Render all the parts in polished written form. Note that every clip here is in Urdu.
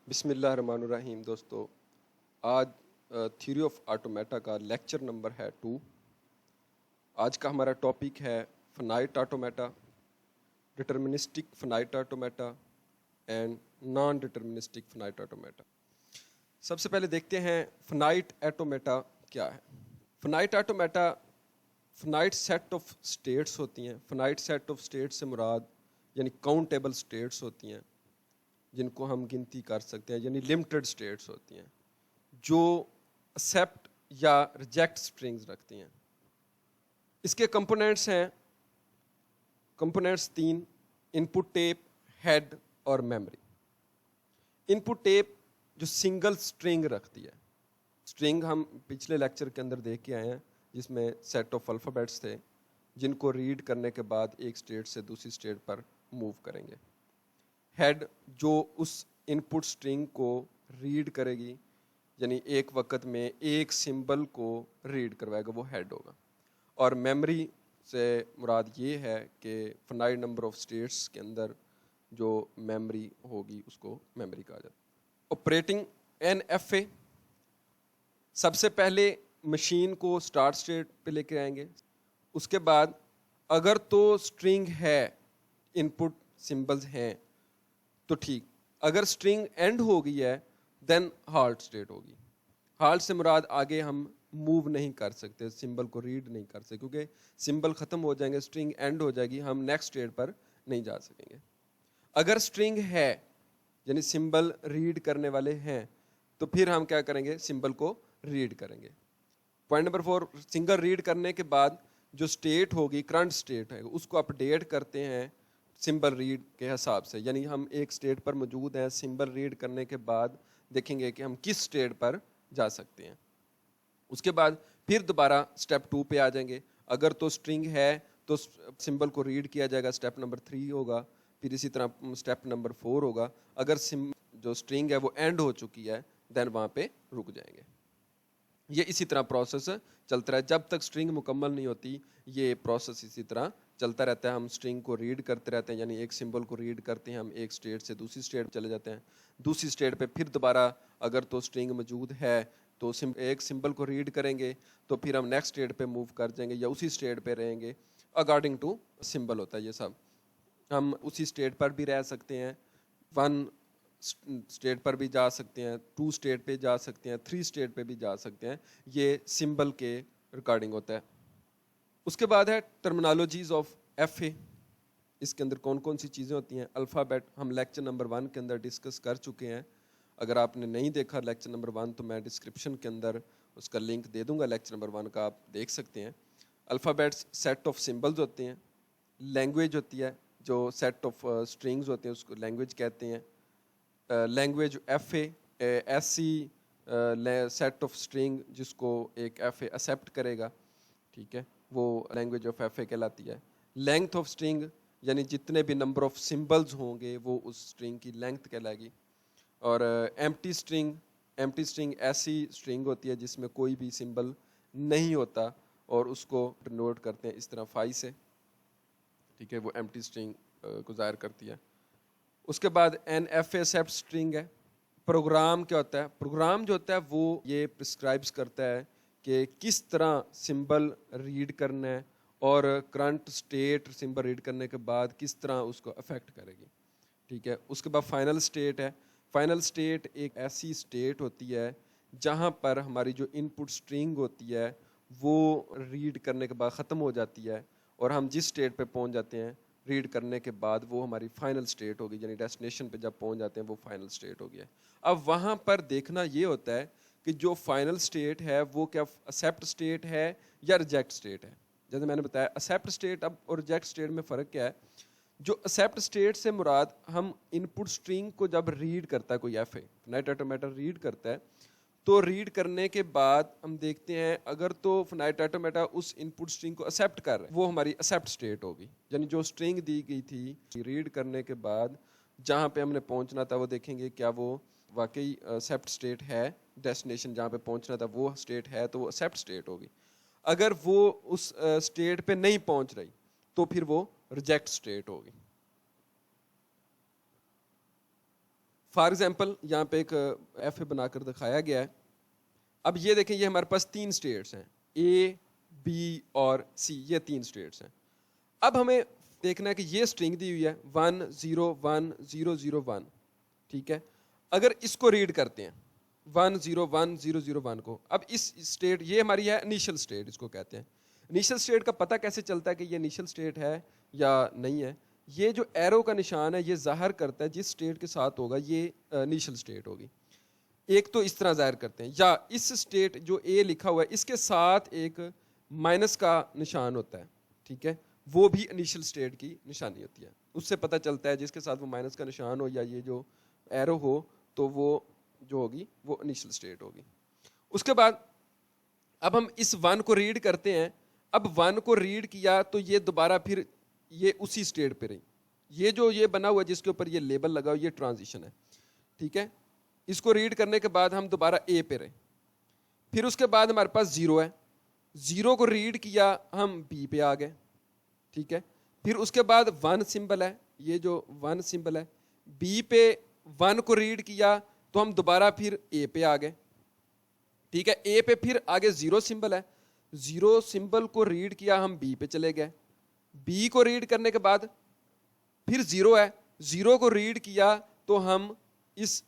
بسم اللہ الرحمن الرحیم دوستو، آج تھیوری آف آٹومیٹا کا لیکچر نمبر ہے 2۔ آج کا ہمارا ٹاپک ہے finite automata, deterministic finite automata and non deterministic finite automata. سب سے پہلے دیکھتے ہیں فنائٹ آٹومیٹا کیا ہے۔ Finite automata finite set of states ہوتی ہیں۔ فنائٹ سیٹ آف اسٹیٹس سے مراد یعنی کاؤنٹیبل اسٹیٹس ہوتی ہیں جن کو ہم گنتی کر سکتے ہیں، یعنی لمیٹڈ اسٹیٹس ہوتی ہیں جو ایکسیپٹ یا ریجیکٹ اسٹرنگز رکھتی ہیں۔ اس کے کمپوننٹس ہیں، کمپوننٹس 3: ان پٹ ٹیپ، ہیڈ اور میموری۔ ان پٹ ٹیپ جو سنگل اسٹرنگ رکھتی ہے، اسٹرنگ ہم پچھلے لیکچر کے اندر دیکھ کے آئے ہیں جس میں سیٹ آف الفابیٹس تھے جن کو ریڈ کرنے کے بعد ایک اسٹیٹ سے دوسری اسٹیٹ پر موو کریں گے۔ ہیڈ جو اس ان پٹ اسٹرنگ کو ریڈ کرے گی، یعنی ایک وقت میں ایک سمبل کو ریڈ کروائے گا، وہ ہیڈ ہوگا۔ اور میموری سے مراد یہ ہے کہ فنائٹ نمبر آف اسٹیٹس کے اندر جو میموری ہوگی اس کو میموری کہا جاتا ہے۔ آپریٹنگ این ایف اے، سب سے پہلے مشین کو اسٹارٹ اسٹیٹ پہ لے کے آئیں گے۔ اس کے بعد اگر تو اسٹرنگ ہے، ان پٹ سمبلز ہیں تو ٹھیک، اگر اسٹرنگ اینڈ ہو گئی ہے دین ہالٹ اسٹیٹ ہوگی۔ ہالٹ سے مراد آگے ہم موو نہیں کر سکتے، سمبل کو ریڈ نہیں کر سکتے کیونکہ سمبل ختم ہو جائیں گے، اسٹرنگ اینڈ ہو جائے گی، ہم نیکسٹ اسٹیٹ پر نہیں جا سکیں گے۔ اگر اسٹرنگ ہے یعنی سمبل ریڈ کرنے والے ہیں تو پھر ہم کیا کریں گے، سمبل کو ریڈ کریں گے۔ پوائنٹ نمبر 4، سنگل ریڈ کرنے کے بعد جو اسٹیٹ ہوگی، کرنٹ اسٹیٹ ہے، اس کو اپڈیٹ کرتے ہیں سمبل ریڈ کے حساب سے، یعنی ہم ایک اسٹیٹ پر موجود ہیں، سمبل ریڈ کرنے کے بعد دیکھیں گے کہ ہم کس اسٹیٹ پر جا سکتے ہیں۔ اس کے بعد پھر دوبارہ اسٹیپ 2 پہ آ جائیں گے۔ اگر تو اسٹرنگ ہے تو سمبل کو ریڈ کیا جائے گا، اسٹیپ نمبر 3 ہوگا، پھر اسی طرح اسٹیپ نمبر 4 ہوگا۔ اگر جو اسٹرنگ ہے وہ اینڈ ہو چکی ہے دین وہاں پہ رک جائیں گے۔ یہ اسی طرح پروسیس چلتا رہا ہے جب تک اسٹرنگ مکمل نہیں ہوتی، یہ پروسیس اسی طرح چلتا رہتا ہے۔ ہم اسٹرنگ کو ریڈ کرتے رہتے ہیں، یعنی ایک سمبل کو ریڈ کرتے ہیں، ہم ایک اسٹیٹ سے دوسری اسٹیٹ چلے جاتے ہیں، دوسری اسٹیٹ پہ پھر دوبارہ اگر تو اسٹرنگ موجود ہے تو ایک سمبل کو ریڈ کریں گے تو پھر ہم نیکسٹ اسٹیٹ پہ موو کر جائیں گے یا اسی اسٹیٹ پہ رہیں گے، اکارڈنگ ٹو سمبل ہوتا ہے یہ سب۔ ہم اسی اسٹیٹ پر بھی رہ سکتے ہیں، 1 اسٹیٹ پر بھی جا سکتے ہیں، 2 اسٹیٹ پہ جا سکتے ہیں، 3 اسٹیٹ پہ بھی جا سکتے ہیں، یہ سمبل کے ریکارڈنگ ہوتا ہے۔ اس کے بعد ہے ٹرمنالوجیز آف ایف اے۔ اس کے اندر کون کون سی چیزیں ہوتی ہیں؟ الفابیٹ ہم لیکچر نمبر 1 کے اندر ڈسکس کر چکے ہیں۔ اگر آپ نے نہیں دیکھا لیکچر نمبر 1 تو میں ڈسکرپشن کے اندر اس کا لنک دے دوں گا، لیکچر نمبر 1 کا آپ دیکھ سکتے ہیں۔ الفابیٹس سیٹ آف سمبلز ہوتے ہیں۔ لینگویج ہوتی ہے، جو سیٹ آف اسٹرنگز ہوتے ہیں اس کو لینگویج کہتے ہیں۔ لینگویج ایف اے، ایسی سیٹ آف اسٹرنگ جس کو ایک ایف اے ایکسیپٹ کرے گا، ٹھیک ہے، وہ لینگویج آف ایف اے کہلاتی ہے۔ لینتھ آف اسٹرنگ یعنی جتنے بھی نمبر آف سمبلز ہوں گے وہ اس اسٹرنگ کی لینتھ کہلائے گی۔ اور ایمٹی اسٹرنگ، ایمٹی اسٹرنگ ایسی اسٹرنگ ہوتی ہے جس میں کوئی بھی سمبل نہیں ہوتا اور اس کو ڈینوٹ کرتے ہیں اس طرح فائی سے، ٹھیک ہے، وہ ایمٹی اسٹرنگ کو ظاہر کرتی ہے۔ اس کے بعد N F A accept string ہے۔ پروگرام کیا ہوتا ہے؟ پروگرام جو ہوتا ہے وہ یہ پرسکرائبس کرتا ہے کہ کس طرح سمبل ریڈ کرنا ہے اور کرنٹ اسٹیٹ سمبل ریڈ کرنے کے بعد کس طرح اس کو افیکٹ کرے گی، ٹھیک ہے۔ اس کے بعد فائنل اسٹیٹ ہے۔ فائنل اسٹیٹ ایک ایسی اسٹیٹ ہوتی ہے جہاں پر ہماری جو ان پٹ اسٹرنگ ہوتی ہے وہ ریڈ کرنے کے بعد ختم ہو جاتی ہے اور ہم جس اسٹیٹ پہ پہنچ جاتے ہیں ریڈ کرنے کے بعد وہ ہماری فائنل اسٹیٹ ہوگی، یعنی ڈیسٹینیشن پہ جب پہنچ جاتے ہیں وہ فائنل اسٹیٹ ہو گیا ہے۔ اب وہاں پر دیکھنا یہ ہوتا ہے کہ جو فائنل اسٹیٹ ہے وہ کیا ایکسیپٹ اسٹیٹ ہے یا ریجیکٹ اسٹیٹ ہے۔ جیسے میں نے بتایا ایکسیپٹ اسٹیٹ اب اور ریجیکٹ اسٹیٹ میں فرق کیا ہے؟ جو ایکسیپٹ اسٹیٹ سے مراد ہم ان پٹ اسٹرنگ کو جب ریڈ کرتا ہے کوئی ایف اے فنائٹ آٹومیٹا ریڈ کرتا ہے تو ریڈ کرنے کے بعد ہم دیکھتے ہیں اگر تو فنائٹ آٹومیٹا اس ان پٹ اسٹرنگ کو ایکسیپٹ کر رہا ہے وہ ہماری ایکسیپٹ اسٹیٹ ہوگی، یعنی جو اسٹرنگ دی گئی تھی ریڈ کرنے کے بعد جہاں پہ ہم نے پہنچنا تھا وہ دیکھیں گے کیا وہ واقعی ایکسیپٹ اسٹیٹ ہے، ڈیسٹینیشن جہاں پہ پہنچنا تھا وہ اسٹیٹ ہے تو وہ ایکسیپٹ اسٹیٹ ہوگی۔ اگر وہ اس اسٹیٹ پہ نہیں پہنچ رہی تو پھر وہ ریجیکٹ اسٹیٹ ہوگی۔ فار ایگزامپل یہاں پہ ایک ایف اے بنا کر دکھایا گیا ہے. اب یہ دیکھیں یہ ہمارے پاس 3 اسٹیٹس ہیں, اے بی اور سی, یہ 3 اسٹیٹس ہیں. اب ہمیں دیکھنا ہے کہ یہ اسٹرنگ دی ہوئی ہے 1 0 1 0 0 1, ٹھیک ہے. اگر اس کو ریڈ کرتے ہیں 1 0 1 0 0 1 کو, اب اس اسٹیٹ یہ ہماری ہے انیشل اسٹیٹ, اس کو کہتے ہیں. انیشل اسٹیٹ کا پتہ کیسے چلتا ہے کہ یہ انیشل اسٹیٹ ہے یا نہیں ہے؟ یہ جو ایرو کا نشان ہے یہ ظاہر کرتا ہے جس اسٹیٹ کے ساتھ ہوگا یہ انیشل اسٹیٹ ہوگی. ایک تو اس طرح ظاہر کرتے ہیں, یا اس اسٹیٹ جو اے لکھا ہوا ہے اس کے ساتھ ایک مائنس کا نشان ہوتا ہے, ٹھیک ہے, وہ بھی انیشل اسٹیٹ کی نشانی ہوتی ہے. اس سے پتہ چلتا ہے جس کے ساتھ وہ مائنس کا نشان ہو یا یہ جو ایرو ہو تو وہ جو ہوگی وہ انیشل اسٹیٹ ہوگی. اس کے بعد اب ہم اس 1 کو ریڈ کرتے ہیں. اب 1 کو ریڈ کیا تو یہ دوبارہ پھر یہ اسی اسٹیٹ پہ رہی. یہ جو یہ بنا ہوا جس کے اوپر یہ لیبل لگا ہوا یہ ٹرانزیشن ہے, ٹھیک ہے. اس کو ریڈ کرنے کے بعد ہم دوبارہ اے پہ رہے, پھر اس کے بعد ہمارے پاس 0 ہے, 0 کو ریڈ کیا ہم بی پہ آ گئے, ٹھیک ہے. پھر اس کے بعد 1 سمبل ہے, یہ جو 1 سمبل ہے, بی پہ 1 کو ریڈ کیا تو ہم دوبارہ پھر اے پہ آ گئے, ٹھیک ہے. اے پہ پھر آگے 0 سمبل ہے, 0 سمبل کو ریڈ کیا ہم بی پہ چلے گئے, بی کو ریڈ کرنے کے بعد پھر 0 ہے, 0 کو ریڈ کیا تو ہم اس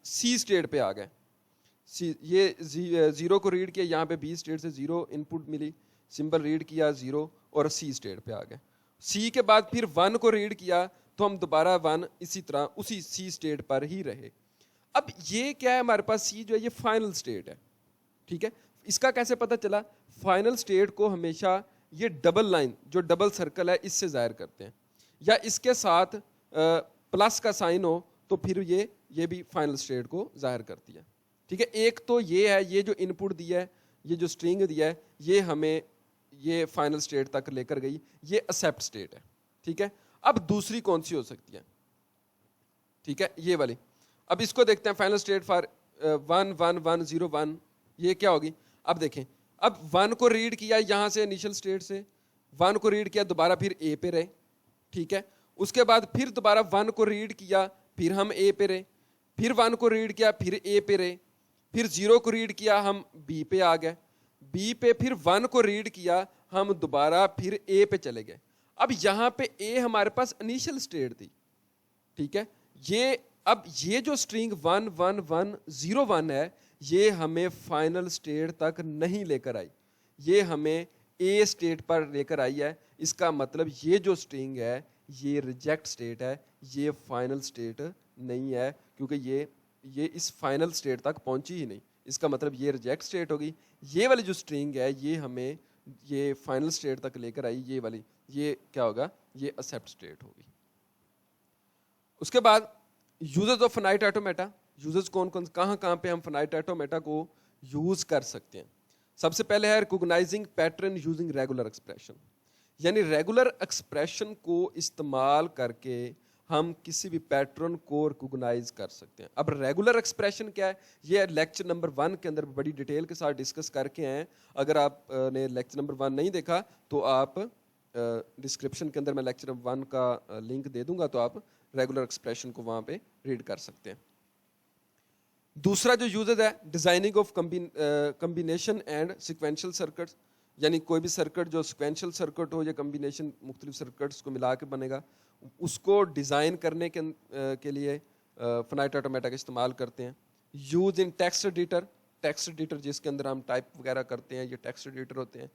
سی اسٹیٹ پہ آ گئے. یہ 0 کو ریڈ کیا, یہاں پہ بی اسٹیٹ سے 0 ان پٹ ملی, سمبل ریڈ کیا 0 اور سی اسٹیٹ پہ آ گئے. سی کے بعد پھر 1 کو ریڈ کیا تو ہم دوبارہ 1 اسی طرح اسی سی اسٹیٹ پر ہی رہے. اب یہ کیا ہے ہمارے پاس, سی جو ہے یہ فائنل اسٹیٹ ہے, ٹھیک ہے. اس کا کیسے پتہ چلا؟ فائنل اسٹیٹ کو ہمیشہ یہ ڈبل لائن جو ڈبل سرکل ہے اس سے ظاہر کرتے ہیں, یا اس کے ساتھ پلس کا سائن ہو تو پھر یہ بھی فائنل اسٹیٹ کو ظاہر کرتی ہے, ٹھیک ہے. ایک تو یہ ہے, یہ جو ان پٹ دیا ہے, یہ جو اسٹرنگ دیا ہے یہ ہمیں یہ فائنل اسٹیٹ تک لے کر گئی, یہ ایکسپٹ اسٹیٹ ہے, ٹھیک ہے. اب دوسری کون سی ہو سکتی ہے؟ ٹھیک ہے, یہ والی. اب اس کو دیکھتے ہیں, فائنل اسٹیٹ فار 1 1 1 0 1, یہ کیا ہوگی؟ اب دیکھیں, اب 1 کو ریڈ کیا یہاں سے انیشل اسٹیٹ سے, 1 کو ریڈ کیا دوبارہ پھر اے پہ رہے, ٹھیک ہے. اس کے بعد پھر دوبارہ 1 کو ریڈ کیا پھر ہم اے پہ رہے, پھر 1 کو ریڈ کیا پھر اے پہ رہے, پھر 0 کو ریڈ کیا ہم بی پہ آ گئے, بی پہ پھر 1 کو ریڈ کیا ہم دوبارہ پھر اے پہ چلے گئے. اب یہاں پہ اے ہمارے پاس انیشل اسٹیٹ تھی, ٹھیک ہے. اب یہ جو اسٹرنگ 1 1 1 0 1 ہے یہ ہمیں فائنل اسٹیٹ تک نہیں لے کر آئی, یہ ہمیں اے اسٹیٹ پر لے کر آئی ہے. اس کا مطلب یہ جو اسٹرنگ ہے یہ ریجیکٹ اسٹیٹ ہے, یہ فائنل اسٹیٹ نہیں ہے, کیونکہ یہ اس فائنل اسٹیٹ تک پہنچی ہی نہیں. اس کا مطلب یہ ریجیکٹ اسٹیٹ ہوگی. یہ والی جو اسٹرنگ ہے یہ ہمیں یہ فائنل اسٹیٹ تک لے کر آئی, یہ والی یہ کیا ہوگا؟ یہ ایکسپٹ اسٹیٹ ہوگی. اس کے بعد یوزز آف فنائٹ آٹومیٹا. یوزز کون کون, کہاں پہ ہم فنائٹ آٹومیٹا کو یوز کر سکتے ہیں؟ سب سے پہلے ہے recognising pattern using regular expression, یعنی ریگولر ایکسپریشن کو استعمال کر کے ہم کسی بھی پیٹرن کو ریکوگنائز کر سکتے ہیں. اب ریگولر ایکسپریشن کیا ہے یہ لیکچر نمبر 1 کے اندر بڑی ڈیٹیل کے ساتھ ڈسکس کر کے ہیں. اگر آپ نے لیکچر نمبر 1 نہیں دیکھا تو آپ ڈسکرپشن کے اندر میں لیکچر 1 کا لنک دے دوں گا, تو آپ ریگولر ایکسپریشن کو وہاں پہ ریڈ کر سکتے ہیں. دوسرا جو یوزز ہے designing of combination and sequential circuits, یعنی کوئی بھی سرکٹ جو سیکوینشل سرکٹ ہو یا کمبینیشن مختلف سرکٹس کو ملا کے بنے گا, اس کو ڈیزائن کرنے کے لیے فنائٹ آٹومیٹا کا استعمال کرتے ہیں. Use in text editor, text editor جس کے اندر ہم ٹائپ وغیرہ کرتے ہیں یہ ٹیکسٹ ایڈیٹر ہوتے ہیں,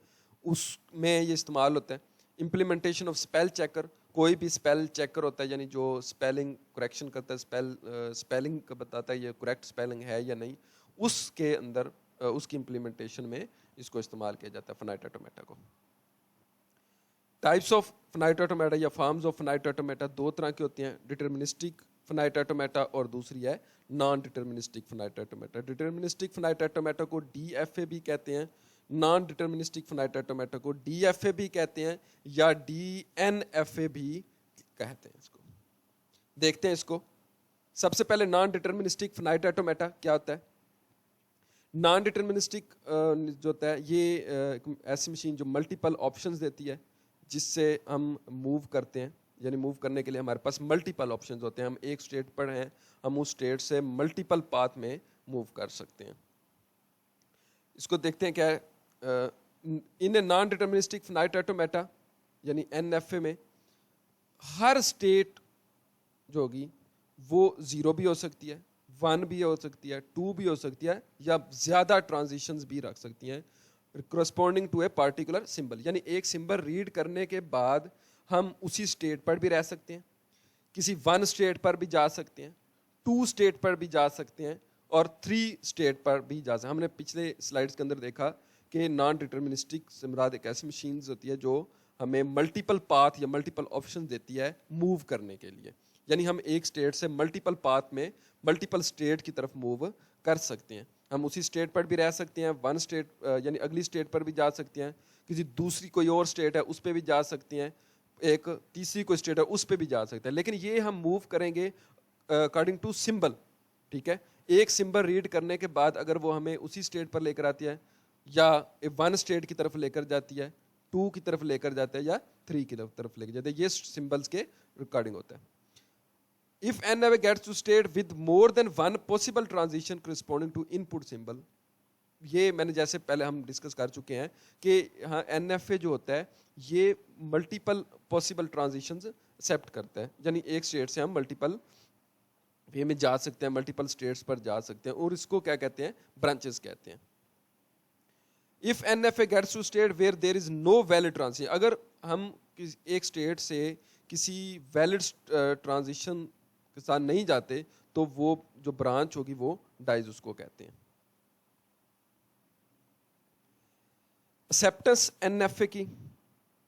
اس میں یہ استعمال ہوتا ہے. امپلیمنٹیشن آف اسپیل چیکر, کوئی بھی اسپیل چیکر ہوتا ہے یعنی جو اسپیلنگ کریکشن کرتا ہے, اسپیلنگ کا بتاتا ہے یہ کریکٹ اسپیلنگ ہے یا نہیں, اس کے اندر اس کی امپلیمنٹیشن میں اس کو استعمال کیا جاتا ہے فنائٹ آٹومیٹا کو. ٹائپس آف فنائٹ آٹومیٹا یا فارمز آف فنائٹ آٹومیٹا 2 طرح کی ہوتی ہیں, ڈٹرمنسٹک فنائٹ آٹومیٹا اور دوسری ہے non deterministic finite automata. Deterministic finite automata کو ڈی ایف اے بھی کہتے ہیں, نان ڈٹرمنسٹک فنائٹ آٹومیٹا کو ڈی ایف اے بھی کہتے ہیں یا ڈی این ایف اے بھی کہتے ہیں. اس کو دیکھتے ہیں. اس کو سب سے پہلے نان ڈٹرمنسٹک فنائٹ آٹومیٹا کیا ہوتا ہے؟ نان ڈٹرمنسٹک جو ہوتا ہے یہ ایسی مشین جو ملٹیپل آپشنز دیتی ہے جس سے ہم موو کرتے ہیں, یعنی موو کرنے کے لیے ہمارے پاس ملٹیپل آپشنز ہوتے ہیں. ہم ایک اسٹیٹ پر ہیں, ہم اس اسٹیٹ سے ملٹیپل پاتھ میں موو کر سکتے ہیں. اس کو دیکھتے ہیں کیا ہے. ان اے نان ڈیٹرمنسٹک فنائٹ آٹومیٹا یعنی این ایف اے میں ہر اسٹیٹ جو ہوگی وہ 0 بھی ہو سکتی ہے, 1 بھی ہو سکتی ہے, 2 بھی ہو سکتی ہے, یا زیادہ ٹرانزیشنز بھی رکھ سکتی ہیں corresponding to a particular symbol. یعنی ایک سمبل ریڈ کرنے کے بعد ہم اسی اسٹیٹ پر بھی رہ سکتے ہیں, کسی 1 اسٹیٹ پر بھی جا سکتے ہیں, 2 اسٹیٹ پر بھی جا سکتے ہیں, اور 3 اسٹیٹ پر بھی جا سکتے ہیں. ہم نے پچھلے سلائڈس کے اندر دیکھا کہ نان ڈیٹرمنسٹک سے مراد ایک ایسی مشینز ہوتی ہے جو ہمیں ملٹیپل پاتھ یا ملٹیپل آپشن دیتی ہے موو کرنے کے لیے. یعنی ہم ایک اسٹیٹ سے ملٹیپل پاتھ میں ملٹیپل اسٹیٹ کی طرف موو کر سکتے ہیں. ہم اسی اسٹیٹ پر بھی رہ سکتے ہیں, 1 اسٹیٹ یعنی اگلی اسٹیٹ پر بھی جا سکتے ہیں, کسی دوسری کوئی اور اسٹیٹ ہے اس پہ بھی جا سکتے ہیں, ایک تیسری کوئی اسٹیٹ ہے اس پہ بھی جا سکتے ہیں. لیکن یہ ہم موو کریں گے اکارڈنگ ٹو سمبل. ٹھیک ہے, ایک سمبل ریڈ کرنے کے بعد اگر وہ ہمیں اسی اسٹیٹ پر لے کر آتی ہے, یا 1 اسٹیٹ کی طرف لے کر جاتی ہے, 2 کی طرف لے کر جاتا ہے, یا 3 کی طرف لے کر جاتا ہے, یہ سمبلس کے ریکارڈنگ ہوتا ہے. If n gets to state with more than 1 possible transition corresponding to input symbol, یہ میں نے جیسے پہلے ہم ڈسکس کر چکے ہیں کہ ہاں این ایف اے جو ہوتا ہے یہ ملٹیپل پاسبل ٹرانزیشنز ایکسیپٹ کرتا ہے. یعنی ایک اسٹیٹ سے ہم ملٹیپل وے میں جا سکتے ہیں, ملٹیپل اسٹیٹس پر جا سکتے ہیں, اور اس کو کیا کہتے ہیں, برانچز کہتے ہیں. If NFA gets to state where there is no valid transition, اگر ہم ایک اسٹیٹ سے کسی ویلڈ ٹرانزیشن کے ساتھ نہیں جاتے تو وہ جو برانچ ہوگی وہ ڈائز اس کو کہتے ہیں. Acceptance NFA کی,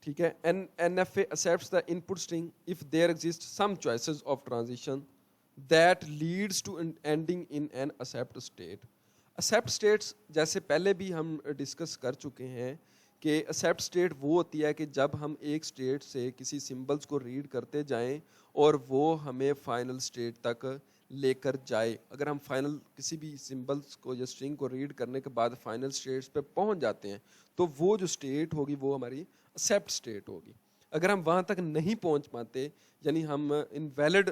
ٹھیک ہے, NFA accepts the input string if there exist some choices of transition that leads to ending in an accept state. accept states جیسے پہلے بھی ہم ڈسکس کر چکے ہیں کہ accept state وہ ہوتی ہے کہ جب ہم ایک اسٹیٹ سے کسی سمبلس کو ریڈ کرتے جائیں اور وہ ہمیں فائنل اسٹیٹ تک لے کر جائے. اگر ہم فائنل کسی بھی سمبلس کو یا اسٹرنگ کو ریڈ کرنے کے بعد فائنل اسٹیٹس پہ پہنچ جاتے ہیں تو وہ جو اسٹیٹ ہوگی وہ ہماری accept اسٹیٹ ہوگی. اگر ہم وہاں تک نہیں پہنچ پاتے, یعنی ہم انویلڈ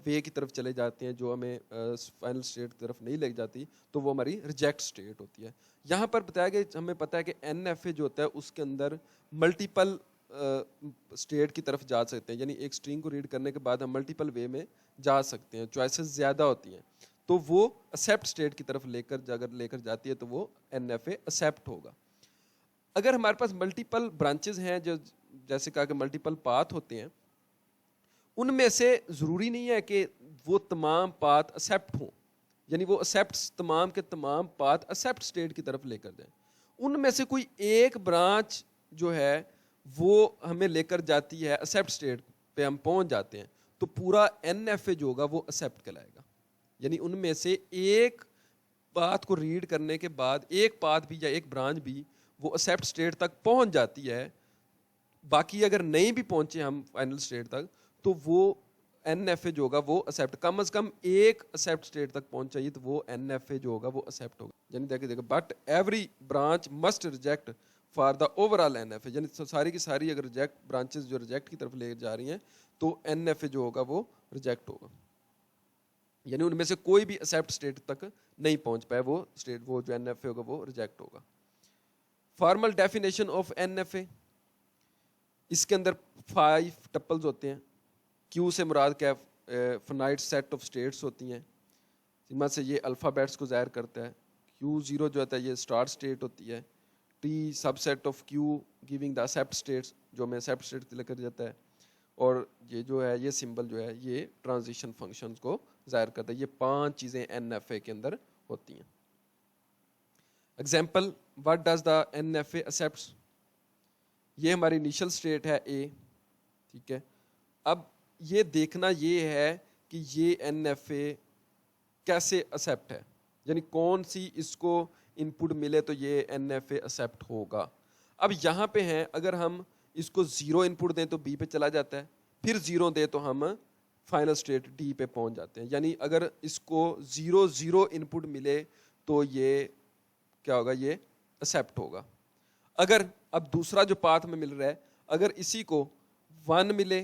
وے کی طرف چلے جاتے ہیں جو ہمیں فائنل اسٹیٹ کی طرف نہیں لے جاتی, تو وہ ہماری ریجیکٹ اسٹیٹ ہوتی ہے. یہاں پر بتایا کہ ہمیں پتہ ہے کہ این ایف اے جو ہوتا ہے اس کے اندر ملٹیپل اسٹیٹ کی طرف جا سکتے ہیں, یعنی ایک اسٹرنگ کو ریڈ کرنے کے بعد ہم ملٹیپل وے میں جا سکتے ہیں, چوائسیز زیادہ ہوتی ہیں, تو وہ ایکسیپٹ اسٹیٹ کی طرف اگر لے کر جاتی ہے تو وہ این ایف اے ایکسیپٹ ہوگا. اگر ہمارے پاس ملٹیپل برانچز ہیں, جو جیسے کہا کہ ملٹیپل پاتھ ہوتے ہیں, ان میں سے ضروری نہیں ہے کہ وہ تمام پاتھ ایکسیپٹ ہوں, یعنی وہ ایکسیپٹس تمام کے تمام پاتھ ایکسیپٹ اسٹیٹ کی طرف لے کر جائیں. ان میں سے کوئی ایک برانچ جو ہے وہ ہمیں لے کر جاتی ہے ایکسیپٹ اسٹیٹ پہ, ہم پہنچ جاتے ہیں, تو پورا این ایف اے جو ہوگا وہ ایکسیپٹ کہلائے گا. یعنی ان میں سے ایک پاتھ کو ریڈ کرنے کے بعد ایک پاتھ بھی یا ایک برانچ بھی وہ ایکسیپٹ اسٹیٹ تک پہنچ جاتی ہے, باقی اگر نہیں بھی پہنچے ہم فائنل اسٹیٹ تک تو وہ این ایف اے جو ہوگا وہ ایکسیپٹ, کم از کم ایک ایکسیپٹ اسٹیٹ تک پہنچ جائیے تو وہ این ایف اے جو ہوگا وہ ایکسیپٹ ہوگا. یعنی دیکھیں but every branch must reject for the overall N F A, یعنی ساری کی ساری اگر ریجیکٹ برانچز جو ریجیکٹ کی طرف لے جا رہی ہیں تو این ایف اے جو ہوگا وہ ریجیکٹ ہوگا. یعنی ان میں سے کوئی بھی ایکسیپٹ اسٹیٹ تک نہیں پہنچ پائے, وہ اسٹیٹ وہ جو این ایف اے ہوگا وہ ریجیکٹ ہوگا. Formal definition of N F A, اس کے اندر 5 ٹپلز ہوتے ہیں. کیو سے مراد کیا, فنائٹ سیٹ آف اسٹیٹس ہوتی ہیں, جن میں سے یہ الفابیٹس کو ظاہر کرتا ہے. Q0 جو ہوتا ہے یہ اسٹارٹ اسٹیٹ ہوتی ہے. T subset of Q giving the accept states, جو ہمیں ایکسیپٹ اسٹیٹ لے کر جاتا ہے. اور یہ جو ہے یہ سمبل جو ہے یہ ٹرانزیشن فنکشنز کو ظاہر کرتا ہے. یہ 5 چیزیں این ایف اے کے اندر ہوتی ہیں. Example, what does the N F A accepts, یہ ہماری انیشل اسٹیٹ ہے اے, ٹھیک ہے. اب یہ دیکھنا یہ ہے کہ یہ این ایف اے کیسے ایکسیپٹ ہے, یعنی کون سی اس کو ان پٹ ملے تو یہ این ایف اے ایکسیپٹ ہوگا. اب یہاں پہ ہیں, اگر ہم اس کو 0 ان پٹ دیں تو بی پہ چلا جاتا ہے, پھر 0 دیں تو ہم فائنل اسٹیٹ ڈی پہ پہنچ جاتے ہیں. یعنی اگر اس کو 0 ان پٹ ملے تو یہ کیا ہوگا, یہ ایکسیپٹ ہوگا. اگر اب دوسرا جو پاتھ میں مل رہا ہے, اگر اسی کو 1 ملے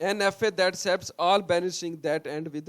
NFA that accepts all binary string that end with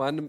1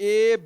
A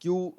Q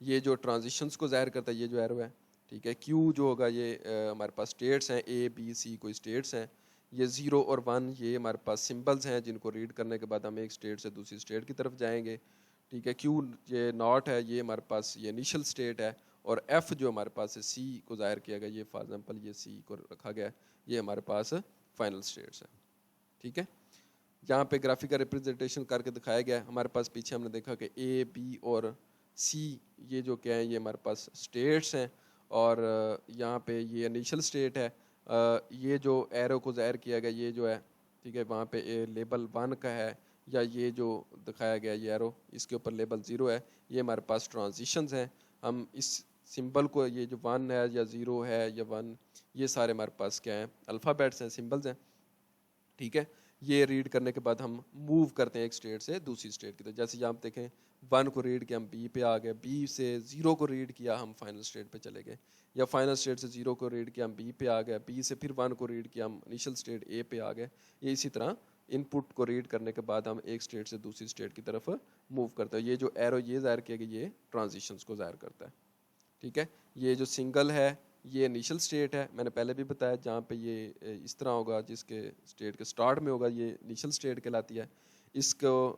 یہ جو ٹرانزیشنز کو ظاہر کرتا ہے یہ جو ایرو ہے، ٹھیک ہے. کیو جو ہوگا یہ ہمارے پاس اسٹیٹس ہیں، اے بی سی کوئی اسٹیٹس ہیں. یہ 0 اور 1 یہ ہمارے پاس سمبلز ہیں جن کو ریڈ کرنے کے بعد ہم ایک اسٹیٹ سے دوسری اسٹیٹ کی طرف جائیں گے، ٹھیک ہے. کیو یہ ناٹ ہے، یہ ہمارے پاس یہ انیشل اسٹیٹ ہے. اور ایف جو ہمارے پاس ہے سی کو ظاہر کیا گیا، یہ فار ایگزامپل یہ سی کو رکھا گیا ہے، یہ ہمارے پاس فائنل اسٹیٹس ہے، ٹھیک ہے. یہاں پہ گرافیکل ریپرزنٹیشن کر کے دکھایا گیا ہے. ہمارے پاس پیچھے ہم نے دیکھا کہ اے بی اور سی یہ جو کیا ہیں یہ ہمارے پاس اسٹیٹس ہیں، اور یہاں پہ یہ انیشل اسٹیٹ ہے. یہ جو ایرو کو ظاہر کیا گیا یہ جو ہے، ٹھیک ہے، وہاں پہ لیبل 1 کا ہے، یا یہ جو دکھایا گیا یہ ایرو اس کے اوپر لیبل 0 ہے، یہ ہمارے پاس ٹرانزیشنز ہیں. ہم اس سمبل کو یہ جو 1 ہے یا 0 ہے یا 1 یہ سارے ہمارے پاس کیا ہیں الفابیٹس ہیں، سمبلز ہیں، ٹھیک ہے. یہ ریڈ کرنے کے بعد ہم موو کرتے ہیں ایک اسٹیٹ سے دوسری اسٹیٹ کی طرف. جیسے یہاں آپ دیکھیں 1 کو ریڈ کیا ہم بی پہ آ گئے، بی سے 0 کو ریڈ کیا ہم فائنل اسٹیٹ پہ چلے گئے، یا فائنل اسٹیٹ سے 0 کو ریڈ کیا ہم بی پہ آ گئے، بی سے پھر 1 کو ریڈ کیا ہم انیشل اسٹیٹ اے پہ آ گئے. یہ اسی طرح ان پٹ کو ریڈ کرنے کے بعد ہم ایک اسٹیٹ سے دوسری اسٹیٹ کی طرف موو کرتے ہیں. یہ جو ایرو یہ ظاہر کیا کہ یہ ٹرانزیشنز کو ظاہر کرتا ہے، ٹھیک ہے. یہ جو سنگل ہے یہ انیشل اسٹیٹ ہے، میں نے پہلے بھی بتایا جہاں پہ یہ اس طرح ہوگا جس کے اسٹیٹ کے سٹارٹ میں ہوگا یہ انیشل اسٹیٹ کہلاتی ہے. اس کو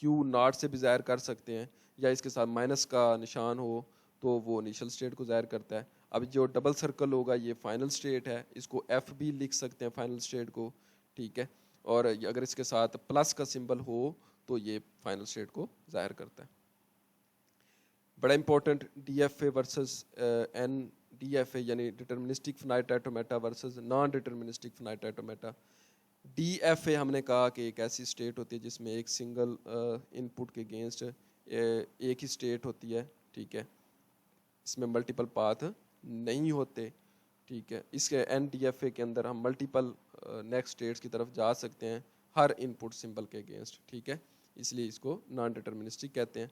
کیو ناٹ سے بھی ظاہر کر سکتے ہیں، یا اس کے ساتھ مائنس کا نشان ہو تو وہ انیشل اسٹیٹ کو ظاہر کرتا ہے. اب جو ڈبل سرکل ہوگا یہ فائنل اسٹیٹ ہے، اس کو ایف بھی لکھ سکتے ہیں فائنل اسٹیٹ کو، ٹھیک ہے. اور اگر اس کے ساتھ پلس کا سمبل ہو تو یہ فائنل اسٹیٹ کو ظاہر کرتا ہے. بڑا important D F A versus N D F A یعنی deterministic finite automata versus non deterministic finite automata. D F A ہم نے کہا کہ ایک ایسی اسٹیٹ ہوتی ہے جس میں ایک سنگل ان پٹ کے اگینسٹ ایک ہی اسٹیٹ ہوتی ہے، ٹھیک ہے، اس میں ملٹیپل پاتھ نہیں ہوتے، ٹھیک ہے. اس کے این ڈی ایف اے کے اندر ہم ملٹیپل نیکسٹ اسٹیٹس کی طرف جا سکتے ہیں ہر ان پٹ سمبل کے اگینسٹ، ٹھیک ہے، اس لیے اس کو نان ڈٹرمنسٹک کہتے ہیں.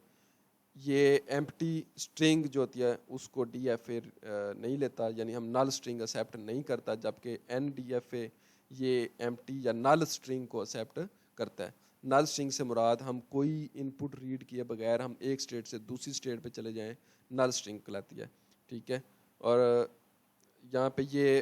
یہ ایمپٹی اسٹرنگ جو ہوتی ہے اس کو ڈی ایف اے نہیں لیتا، یعنی ہم نل اسٹرنگ ایکسیپٹ نہیں کرتا، جبکہ این ڈی ایف اے یہ ایمپٹی یا نل اسٹرنگ کو ایکسیپٹ کرتا ہے. نل اسٹرنگ سے مراد ہم کوئی ان پٹ ریڈ کیے بغیر ہم ایک اسٹیٹ سے دوسری اسٹیٹ پہ چلے جائیں، نل اسٹرنگ کہلاتی ہے، ٹھیک ہے. اور یہاں پہ یہ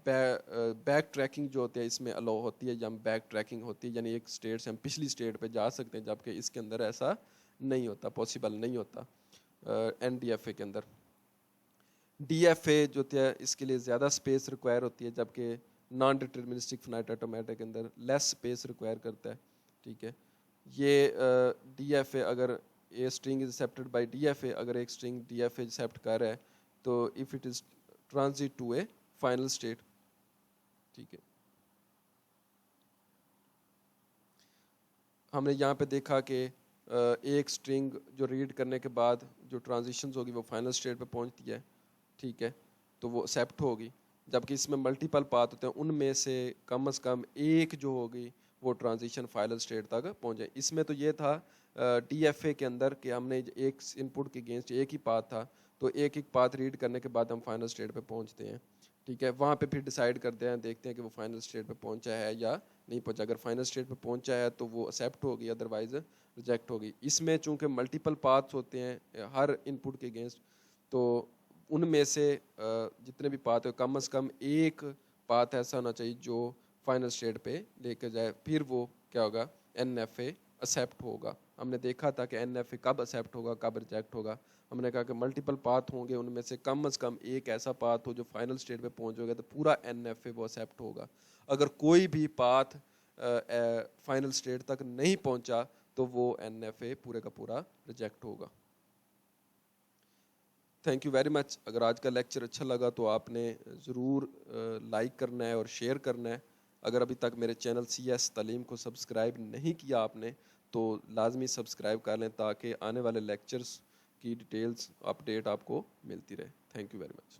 بیک ٹریکنگ جو ہوتی ہے اس میں الاؤ ہوتی ہے، یا ہم بیک ٹریکنگ ہوتی ہے، یعنی ایک اسٹیٹ سے ہم پچھلی اسٹیٹ پہ جا سکتے ہیں، جبکہ اس کے اندر ایسا نہیں ہوتا، پاسبل نہیں ہوتا این ڈی ایف اے کے اندر. ڈی ایف اے جو ہوتا ہے اس کے لیے زیادہ اسپیس ریکوائر ہوتی ہے، جبکہ نان ڈٹرمنسٹک فنائٹ آٹومیٹا کے اندر لیس اسپیس ریکوائر کرتا ہے، ٹھیک ہے. یہ ڈی ایف اے اگر a string is accepted by D F A, اگر ایک string D F A accept کر رہا ہے تو if it is transit to a final state, ٹھیک ہے. ہم نے یہاں پہ دیکھا کہ ایک اسٹرنگ جو ریڈ کرنے کے بعد جو ٹرانزیشنز ہوگی وہ فائنل اسٹیٹ پہ پہنچتی ہے، ٹھیک ہے، تو وہ ایکسیپٹ ہوگی. جبکہ اس میں ملٹیپل پاتھ ہوتے ہیں، ان میں سے کم از کم ایک جو ہوگی وہ ٹرانزیشن فائنل اسٹیٹ تک پہنچے. اس میں تو یہ تھا ڈی ایف اے کے اندر کہ ہم نے ایک ان پٹ کے اگینسٹ ایک ہی پاتھ تھا، تو ایک ایک پاتھ ریڈ کرنے کے بعد ہم فائنل اسٹیٹ پہ پہنچتے ہیں، ٹھیک ہے. وہاں پہ پھر ڈیسائیڈ کرتے ہیں، دیکھتے ہیں کہ وہ فائنل اسٹیٹ پہ پہنچا ہے یا نہیں پہنچا. اگر فائنل اسٹیٹ پہ پہنچا ہے تو وہ ایکسیپٹ ہوگی، ادروائز ریجیکٹ ہوگی. اس میں چونکہ ملٹیپل پاتھس ہوتے ہیں ہر ان پٹ کے اگینسٹ، تو ان میں سے جتنے بھی پاتھ ہیں کم از کم ایک پاتھ ایسا ہونا چاہیے جو فائنل اسٹیٹ پہ لے کے جائے، پھر وہ کیا ہوگا این ایف اے ایکسیپٹ ہوگا. ہم نے دیکھا تھا کہ این ایف اے کب ایکسیپٹ ہوگا کب ریجیکٹ ہوگا. ہم نے کہا کہ ملٹیپل پاتھ ہوں گے، ان میں سے کم از کم ایک ایسا پاتھ ہو جو فائنل اسٹیٹ پہ پہنچ ہوگا تو پورا این ایف اے وہ ایکسیپٹ ہوگا. اگر کوئی بھی پاتھ فائنل اسٹیٹ تک نہیں پہنچا تو وہ این ایف اے پورے کا پورا ریجیکٹ ہوگا. Thank you very much. اگر آج کا لیکچر اچھا لگا تو آپ نے ضرور لائک کرنا ہے اور شیئر کرنا ہے. اگر ابھی تک میرے چینل سی ایس تعلیم کو سبسکرائب نہیں کیا آپ نے تو لازمی سبسکرائب کر لیں تاکہ آنے والے لیکچرز کی ڈیٹیلز اپڈیٹ آپ کو ملتی رہے. Thank you very much.